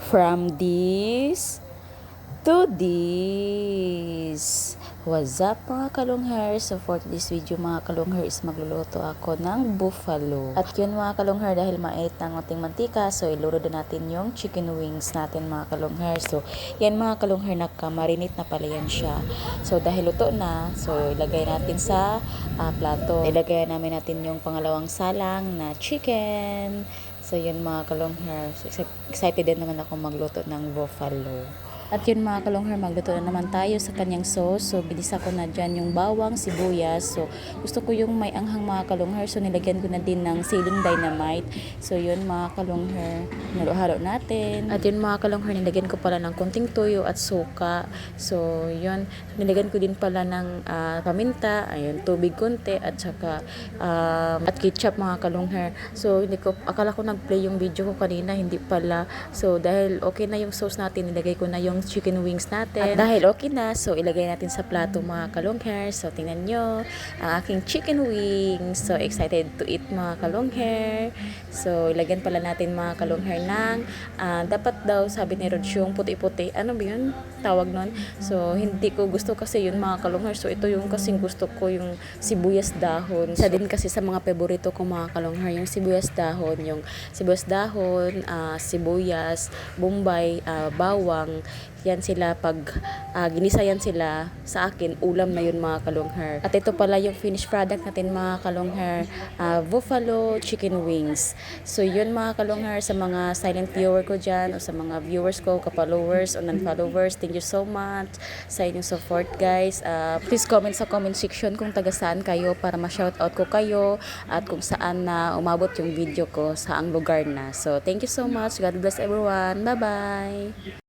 From this to this. What's up mga kalungher? So for this video mga kalungher is magluluto ako ng buffalo. At yun mga kalungher, dahil mainit ng ating mantika, so iluro din natin yung chicken wings natin mga kalungher. So yan mga kalungher, nakamarinate na pala yan siya. So dahil luto na, so ilagay natin sa plato. Ilagay natin yung pangalawang salang na chicken. So yun mga kalungher, so, excited din naman ako magluto ng buffalo. At yun mga kalungher, magluto na naman tayo sa kanyang sauce. So binisa ko na dyan yung bawang, sibuyas. So gusto ko yung may anghang mga kalungher. So nilagyan ko na din ng ceiling dynamite. So yun mga kalungher, halo-halo natin. At yun mga kalungher, nilagyan ko pala ng konting toyo at suka. So yun, nilagyan ko din pala ng paminta, ayun, tubig konti at saka at ketchup mga kalungher. So hindi ko, akala ko nag-play yung video ko kanina, hindi pala. So dahil okay na yung sauce natin, nilagay ko na yung chicken wings natin. At dahil okay na, so ilagay natin sa plato mga kalungher. So tingnan nyo ang aking chicken wings. So excited to eat mga kalungher. So ilagyan pala natin mga kalungher ng dapat daw sabi ni Rod yung puti-puti. Ano ba yun? Tawag nun. So hindi ko gusto kasi yun mga kalungher. So ito yung kasing gusto ko, yung sibuyas dahon. Isa din kasi sa mga paborito ko mga kalungher, yung sibuyas dahon. Yung sibuyas dahon, sibuyas, bombay, bawang. Yan sila pag ginisa yan sila, sa akin ulam na yun mga kalungher. At ito pala yung finished product natin mga kalungher, buffalo chicken wings. So yun mga kalungher, sa mga silent viewer ko dyan o sa mga viewers ko, ka-followers o non-followers, thank you so much sa inyong support guys. Please comment sa comment section kung taga saan kayo para ma-shoutout ko kayo at kung saan na umabot yung video ko, saang lugar na. So thank you so much, God bless everyone, bye bye.